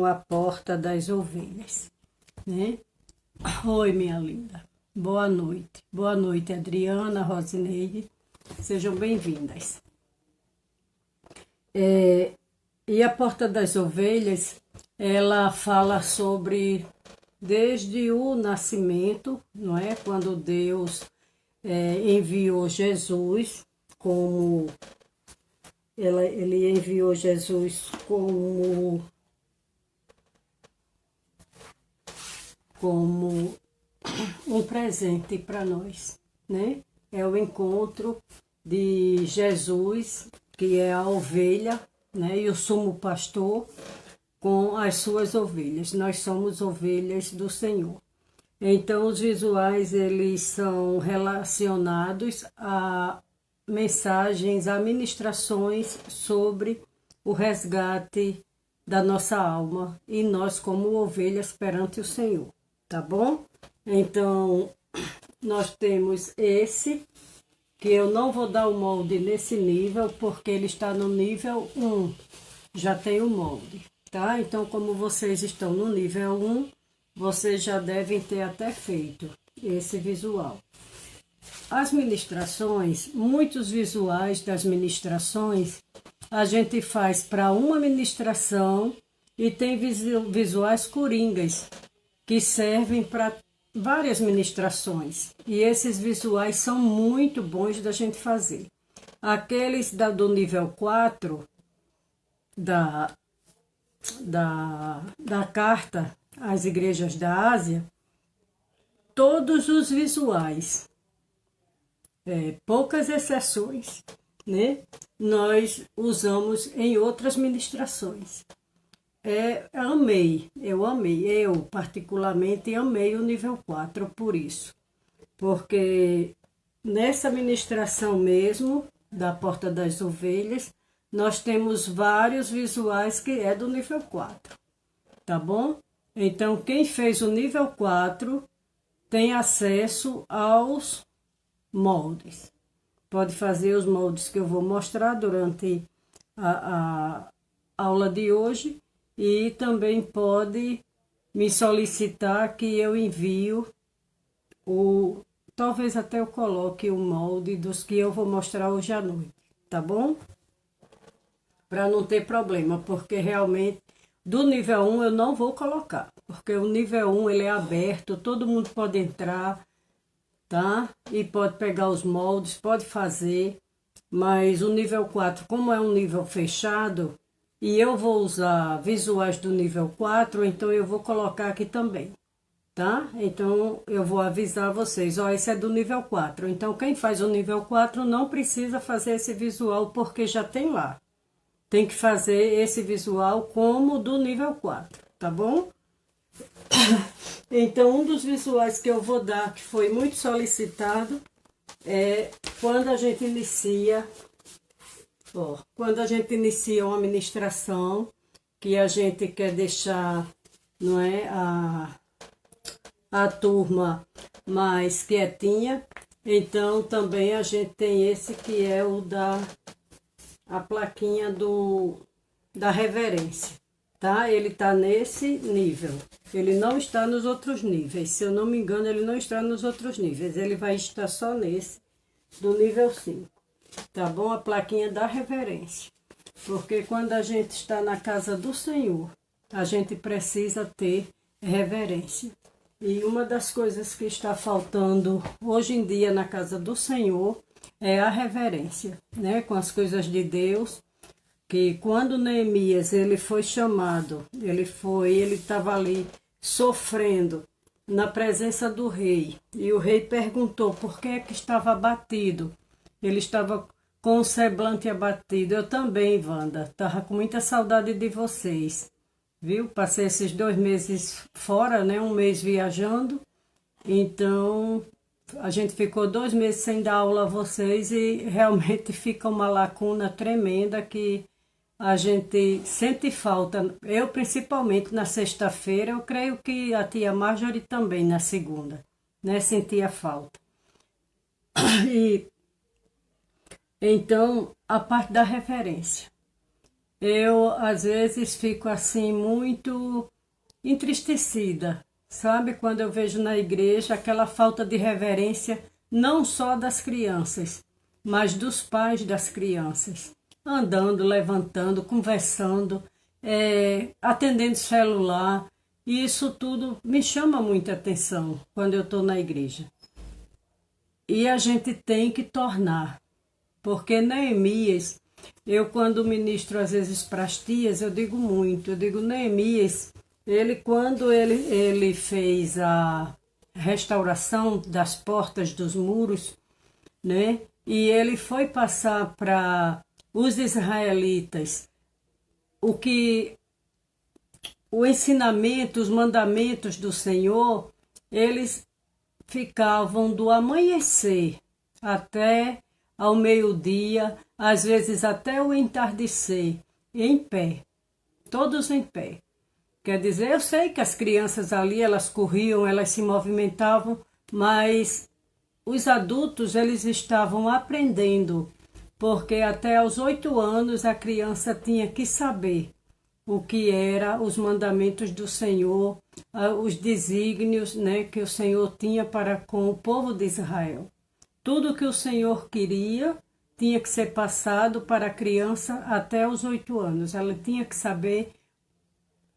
A porta das ovelhas, né? Oi, minha linda. Boa noite. Boa noite, Adriana, Rosineide. Sejam bem-vindas. E a porta das ovelhas, ela fala sobre desde o nascimento, não é? Quando Deus enviou Jesus como ele enviou Jesus como um presente para nós, né? É o encontro de Jesus, que é a ovelha, né? E o sumo pastor com as suas ovelhas. Nós somos ovelhas do Senhor. Então, os visuais, eles são relacionados a mensagens, a ministrações sobre o resgate da nossa alma e nós como ovelhas perante o Senhor, tá bom? Então, nós temos esse, que eu não vou dar o molde nesse nível, porque ele está no nível 1, já tem o molde, tá? Então, como vocês estão no nível 1, vocês já devem ter até feito esse visual. As ministrações, muitos visuais das ministrações, a gente faz para uma ministração e tem visuais coringas, que servem para várias ministrações. E esses visuais são muito bons da gente fazer. Aqueles do nível 4, da carta às igrejas da Ásia, todos os visuais, poucas exceções, né? Nós usamos em outras ministrações. Eu particularmente amei o nível 4 por isso. Porque nessa ministração mesmo, da Porta das Ovelhas, nós temos vários visuais que é do nível 4, tá bom? Então, quem fez o nível 4 tem acesso aos moldes. Pode fazer os moldes que eu vou mostrar durante a aula de hoje e também pode me solicitar que eu envio talvez até eu coloque o molde dos que eu vou mostrar hoje à noite, tá bom? Para não ter problema, porque realmente do nível 1 eu não vou colocar, porque o nível 1 ele é aberto, todo mundo pode entrar, tá? E pode pegar os moldes, pode fazer, mas o nível 4, como é um nível fechado, e eu vou usar visuais do nível 4, então eu vou colocar aqui também, tá? Então eu vou avisar vocês, ó, esse é do nível 4, então quem faz o nível 4 não precisa fazer esse visual, porque já tem lá. Tem que fazer esse visual como do nível 4, tá bom? Então, um dos visuais que eu vou dar, que foi muito solicitado, é quando a gente inicia, uma ministração, que a gente quer deixar, não é, a turma mais quietinha. Então, também a gente tem esse que é o a plaquinha da reverência, tá? Ele tá nesse nível, ele não está nos outros níveis, se eu não me engano, ele não está nos outros níveis, ele vai estar só nesse, do nível 5, tá bom? A plaquinha da reverência, porque quando a gente está na casa do Senhor, a gente precisa ter reverência. E uma das coisas que está faltando hoje em dia na casa do Senhor é a reverência, né? Com as coisas de Deus, que quando Neemias ele foi chamado, ele estava ali sofrendo na presença do rei, e o rei perguntou por que é que estava abatido. Ele estava com o semblante abatido. Eu também, Wanda, estava com muita saudade de vocês, viu? Passei esses 2 meses fora, né? 1 mês viajando, então a gente ficou 2 meses sem dar aula a vocês e realmente fica uma lacuna tremenda que a gente sente falta. Eu, principalmente, na sexta-feira, eu creio que a tia Marjorie também na segunda, né? Sentia falta. E então, a parte da referência. eu às vezes fico assim muito entristecida, sabe? Quando eu vejo na igreja aquela falta de reverência, não só das crianças, mas dos pais das crianças, andando, levantando, conversando, atendendo celular, e isso tudo me chama muita atenção quando eu estou na igreja. E a gente tem que tornar, porque Neemias, eu quando ministro às vezes para as tias, eu digo muito, eu digo Neemias, ele quando ele fez a restauração das portas dos muros, né? E ele foi passar para os israelitas o o ensinamento, os mandamentos do Senhor, eles ficavam do amanhecer até ao meio-dia, às vezes até o entardecer, em pé, todos em pé. Quer dizer, eu sei que as crianças ali, elas corriam, elas se movimentavam, mas os adultos, eles estavam aprendendo, porque até aos 8 anos a criança tinha que saber o que era os mandamentos do Senhor, os desígnios, né, que o Senhor tinha para com o povo de Israel. Tudo que o Senhor queria tinha que ser passado para a criança até os 8 anos. Ela tinha que saber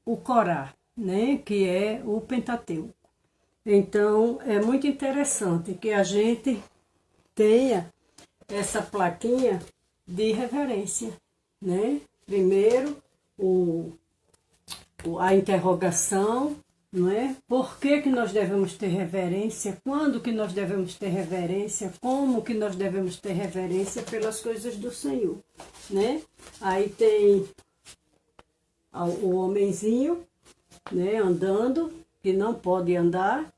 o Corá, né, que é o Pentateuco. Então, é muito interessante que a gente tenha essa plaquinha de reverência, né? Primeiro, a interrogação, não é? Por que nós devemos ter reverência? Quando que nós devemos ter reverência? Como que nós devemos ter reverência pelas coisas do Senhor, né? Aí tem o homenzinho, né, andando, que não pode andar,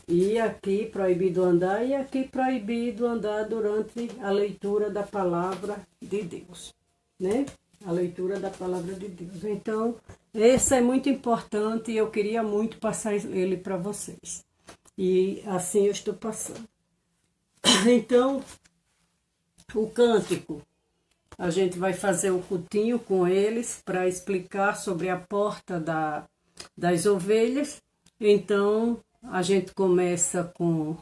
e aqui proibido andar, e aqui proibido andar durante a leitura da palavra de Deus, né? A leitura da palavra de Deus. Então, esse é muito importante e eu queria muito passar ele para vocês. E assim eu estou passando. Então, o cântico, a gente vai fazer o cultinho com eles para explicar sobre a porta das ovelhas. Então, a gente começa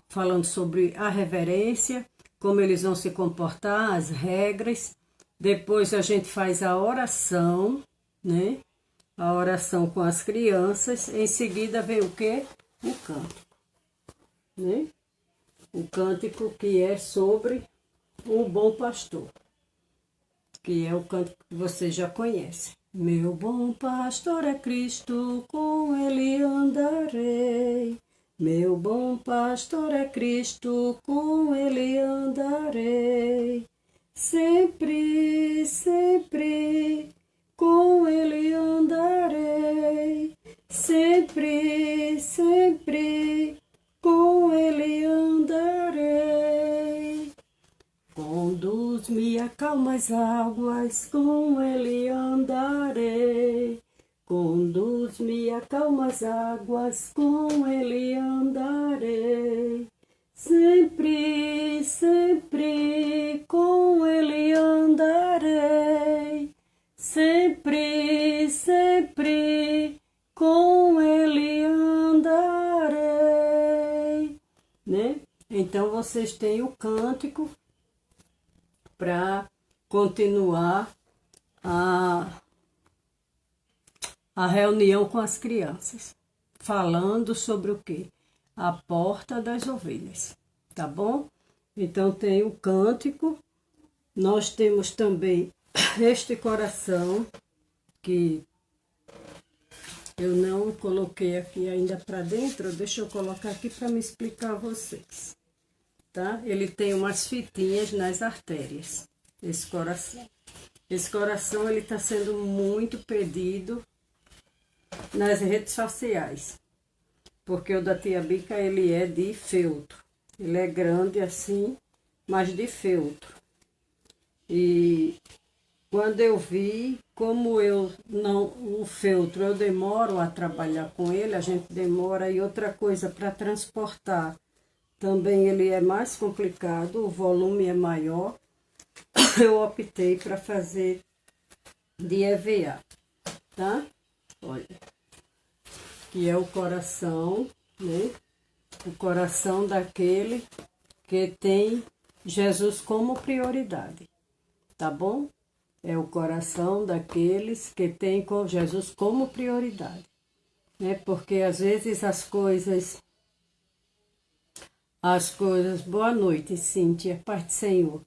falando sobre a reverência, como eles vão se comportar, as regras. Depois a gente faz a oração, né? A oração com as crianças. Em seguida vem o quê? O cântico, né? O cântico que é sobre o bom pastor, que é o cântico que você já conhece. Meu bom pastor é Cristo, com ele andarei. Meu bom pastor é Cristo, com ele andarei. Sempre, sempre, com ele andarei. Sempre, sempre, com ele andarei. Conduz-me a calmas águas, com ele andarei. Conduz-me a calmas águas, com ele andarei. Sempre, sempre, com ele andarei. Sempre, sempre, com ele andarei. Né? Então, vocês têm o cântico para continuar a reunião com as crianças, falando sobre o quê? A porta das ovelhas, tá bom? Então tem o cântico, nós temos também este coração, que eu não coloquei aqui ainda para dentro, deixa eu colocar aqui para me explicar a vocês, tá? Ele tem umas fitinhas nas artérias, esse coração. Esse coração, ele está sendo muito pedido nas redes sociais, porque o da tia Bica, ele é de feltro, ele é grande assim, mas de feltro. E quando eu vi, como eu não, o feltro, eu demoro a trabalhar com ele, a gente demora, e outra coisa, para transportar, também ele é mais complicado, o volume é maior, eu optei para fazer de EVA, tá? Olha, que é o coração, né? O coração daquele que tem Jesus como prioridade, tá bom? É o coração daqueles que tem Jesus como prioridade, né? Porque às vezes as coisas, boa noite, Cíntia, Pai do Senhor.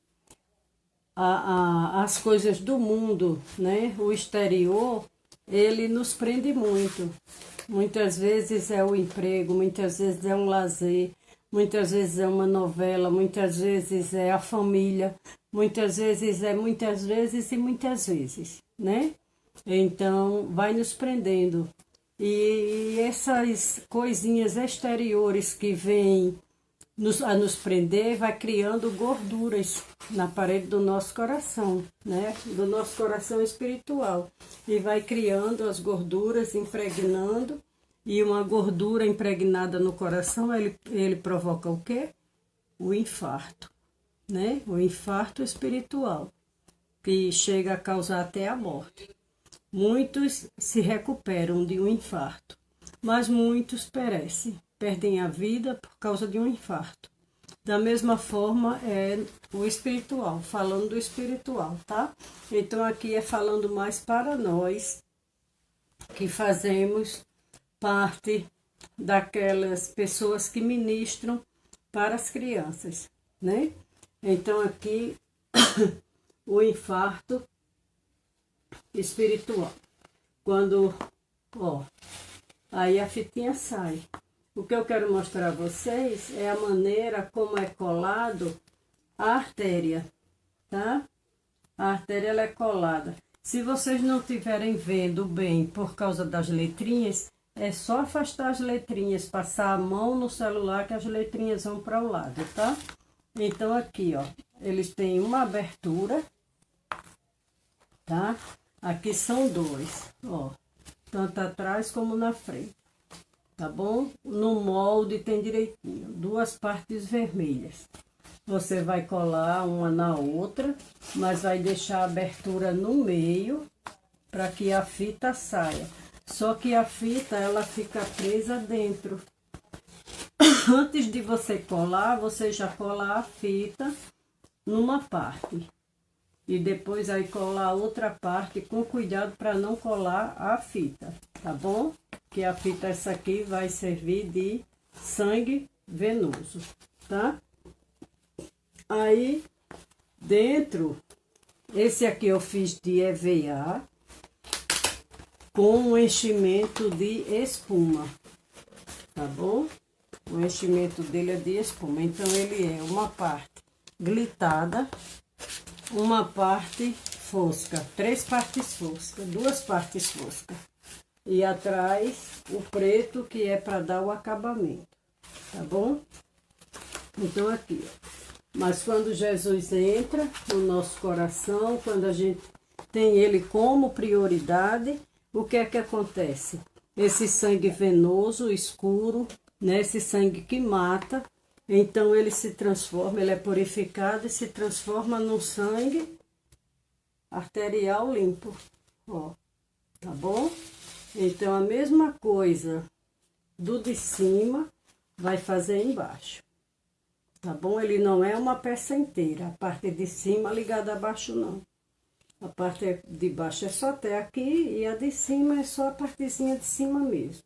As coisas do mundo, né? O exterior, ele nos prende muito. Muitas vezes é o emprego, muitas vezes é um lazer, muitas vezes é uma novela, muitas vezes é a família, muitas vezes é muitas vezes e muitas vezes, né? Então, vai nos prendendo. E essas coisinhas exteriores que vêm a nos prender, vai criando gorduras na parede do nosso coração, né? Do nosso coração espiritual. E vai criando as gorduras, impregnando. E uma gordura impregnada no coração, ele provoca o quê? O infarto, né? O infarto espiritual, que chega a causar até a morte. Muitos se recuperam de um infarto, mas muitos perecem, perdem a vida por causa de um infarto. Da mesma forma é o espiritual, falando do espiritual, tá? Então aqui é falando mais para nós que fazemos parte daquelas pessoas que ministram para as crianças, né? Então aqui o infarto espiritual. Quando, ó, aí a fitinha sai. O que eu quero mostrar a vocês é a maneira como é colado a artéria, tá? A artéria ela é colada. Se vocês não estiverem vendo bem por causa das letrinhas, é só afastar as letrinhas, passar a mão no celular que as letrinhas vão para o lado, tá? Então aqui, ó, eles têm uma abertura, tá? Aqui são dois, ó, tanto atrás como na frente, tá bom? No molde tem direitinho, duas partes vermelhas. Você vai colar uma na outra, mas vai deixar a abertura no meio para que a fita saia. Só que a fita, ela fica presa dentro. Antes de você colar, você já cola a fita numa parte. E depois aí colar a outra parte com cuidado para não colar a fita, tá bom? Que a fita essa aqui vai servir de sangue venoso, tá? Aí, dentro, esse aqui eu fiz de EVA com um enchimento de espuma, tá bom? O enchimento dele é de espuma, então ele é uma parte glitada, uma parte fosca, três partes fosca, duas partes fosca. E atrás o preto que é para dar o acabamento, tá bom? Então aqui, ó. Mas quando Jesus entra no nosso coração, quando a gente tem ele como prioridade, o que é que acontece? Esse sangue venoso, escuro, né? Esse sangue que mata, então ele se transforma, ele é purificado e se transforma num sangue arterial limpo, ó, tá bom? Então a mesma coisa do de cima vai fazer embaixo. Tá bom? Ele não é uma peça inteira. A parte de cima ligada abaixo, não. A parte de baixo é só até aqui e a de cima é só a partezinha de cima mesmo,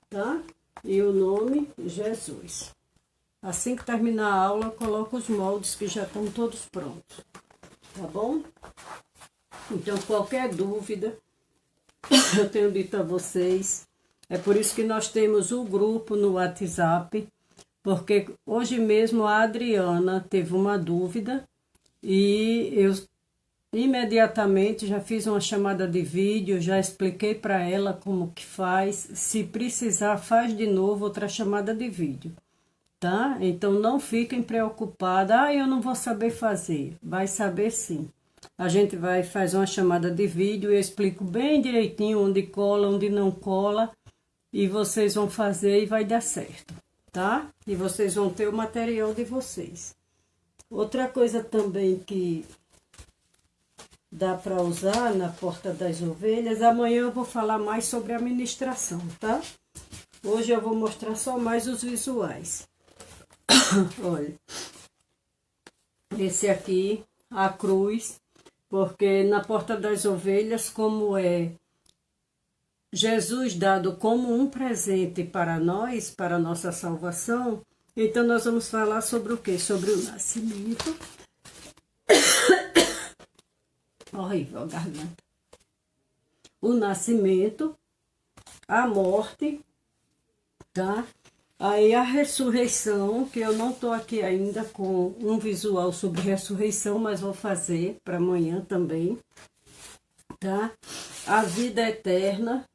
tá? E o nome, Jesus. Assim que terminar a aula, eu coloco os moldes que já estão todos prontos, tá bom? Então, qualquer dúvida, eu tenho dito a vocês. É por isso que nós temos o grupo no WhatsApp, porque hoje mesmo a Adriana teve uma dúvida e eu imediatamente já fiz uma chamada de vídeo, já expliquei para ela como que faz. Se precisar, faz de novo outra chamada de vídeo, tá? Então não fiquem preocupadas, eu não vou saber fazer. Vai saber sim. A gente vai fazer uma chamada de vídeo e eu explico bem direitinho onde cola, onde não cola, e vocês vão fazer e vai dar certo, tá? E vocês vão ter o material de vocês. Outra coisa também que dá para usar na porta das ovelhas. Amanhã eu vou falar mais sobre a ministração, tá? Hoje eu vou mostrar só mais os visuais. Olha, esse aqui, a cruz, porque na porta das ovelhas, como é Jesus dado como um presente para nós, para a nossa salvação, então nós vamos falar sobre o quê? Sobre o nascimento. Horrível a garganta. O nascimento, a morte, tá? Aí a ressurreição, que eu não tô aqui ainda com um visual sobre ressurreição, mas vou fazer para amanhã também, tá? A vida eterna,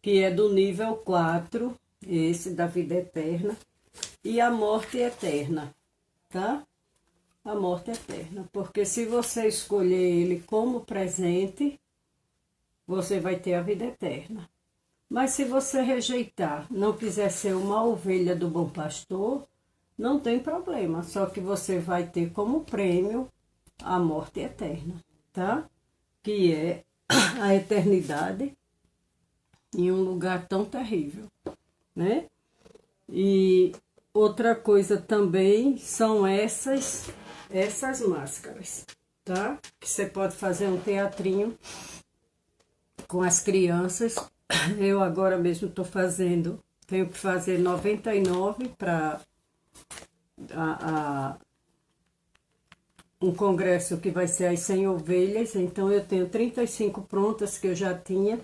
que é do nível 4, esse da vida eterna, e a morte eterna, tá? A morte eterna, porque se você escolher ele como presente, você vai ter a vida eterna. Mas se você rejeitar, não quiser ser uma ovelha do bom pastor, não tem problema, só que você vai ter como prêmio a morte eterna, tá? Que é a eternidade em um lugar tão terrível, né? E outra coisa também são essas máscaras, tá? Que você pode fazer um teatrinho com as crianças. Eu agora mesmo estou fazendo, tenho que fazer 99 para um congresso que vai ser as 100 ovelhas, então eu tenho 35 prontas que eu já tinha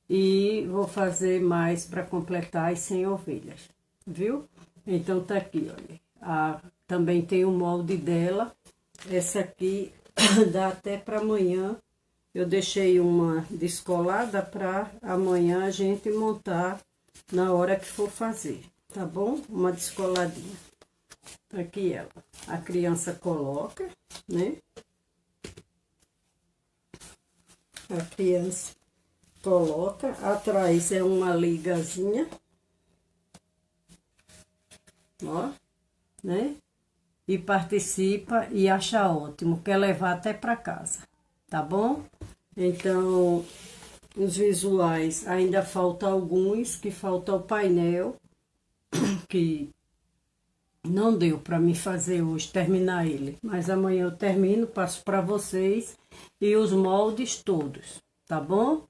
e vou fazer mais para completar as 100 ovelhas, viu? Então tá aqui, olha, também tem o molde dela, essa aqui dá até para amanhã. Eu deixei uma descolada para amanhã a gente montar na hora que for fazer, tá bom? Uma descoladinha. Aqui ela. A criança coloca, né? A criança coloca. Atrás é uma ligazinha. Ó, né? E participa e acha ótimo. Quer levar até para casa, tá bom? Então, os visuais, ainda falta alguns, que falta o painel, que não deu para mim fazer hoje, terminar ele. Mas amanhã eu termino, passo para vocês e os moldes todos, tá bom?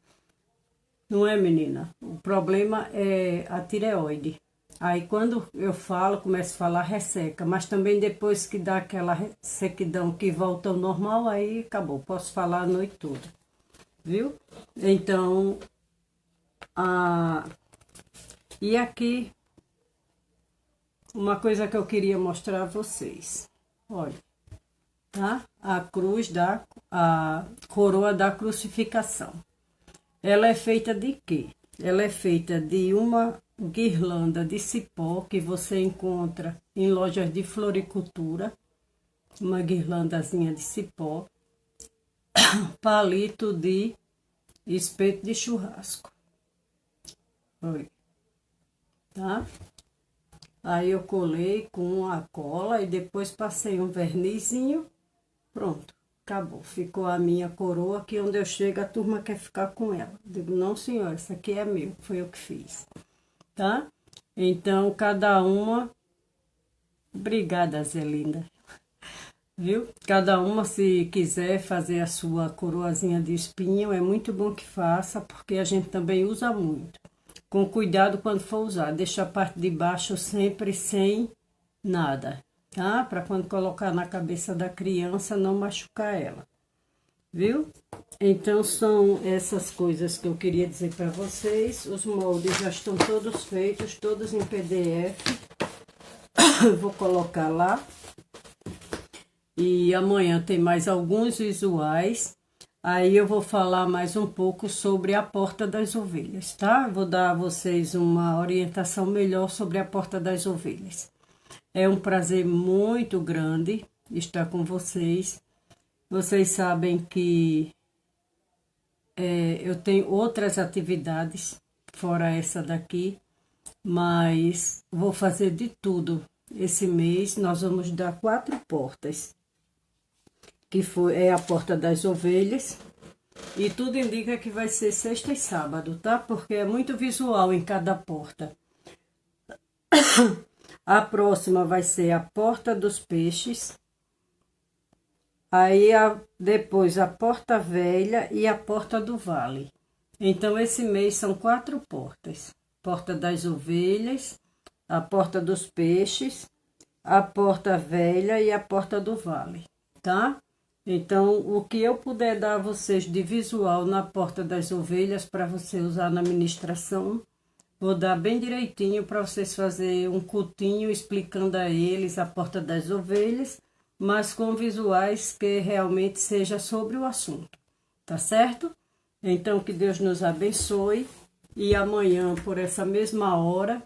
Não é, menina? O problema é a tireoide. Aí quando eu falo, começo a falar, resseca. Mas também depois que dá aquela sequidão que volta ao normal, aí acabou. Posso falar a noite toda. Viu? Então, e aqui, uma coisa que eu queria mostrar a vocês. Olha, tá? A cruz a coroa da crucificação. Ela é feita de quê? Ela é feita de uma guirlanda de cipó que você encontra em lojas de floricultura. Uma guirlandazinha de cipó. Palito de espeto de churrasco. Oi. Tá? Aí eu colei com a cola e depois passei um vernizinho. Pronto, acabou. Ficou a minha coroa, que onde eu chego a turma quer ficar com ela. Digo, não senhora, isso aqui é meu, foi eu que fiz. Tá? Então, cada uma... Obrigada, Zelinda. Viu? Cada uma, se quiser fazer a sua coroazinha de espinho, é muito bom que faça, porque a gente também usa muito. Com cuidado quando for usar, deixa a parte de baixo sempre sem nada, tá? Para quando colocar na cabeça da criança, não machucar ela, viu? Então, são essas coisas que eu queria dizer para vocês. Os moldes já estão todos feitos, todos em PDF. Eu vou colocar lá. E amanhã tem mais alguns visuais. Aí eu vou falar mais um pouco sobre a porta das ovelhas, tá? Vou dar a vocês uma orientação melhor sobre a porta das ovelhas. É um prazer muito grande estar com vocês. Vocês sabem que eu tenho outras atividades fora essa daqui, mas vou fazer de tudo. Esse mês nós vamos dar 4 portas. que é a Porta das Ovelhas. E tudo indica que vai ser sexta e sábado, tá? Porque é muito visual em cada porta. A próxima vai ser a Porta dos Peixes. Aí depois a Porta Velha e a Porta do Vale. Então esse mês são 4 portas. Porta das Ovelhas, a Porta dos Peixes, a Porta Velha e a Porta do Vale, tá? Então, o que eu puder dar a vocês de visual na Porta das Ovelhas para você usar na ministração, vou dar bem direitinho para vocês fazerem um cultinho explicando a eles a Porta das Ovelhas, mas com visuais que realmente seja sobre o assunto, tá certo? Então, que Deus nos abençoe e amanhã, por essa mesma hora,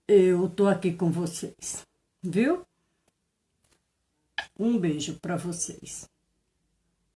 eu tô aqui com vocês, viu? Um beijo para vocês.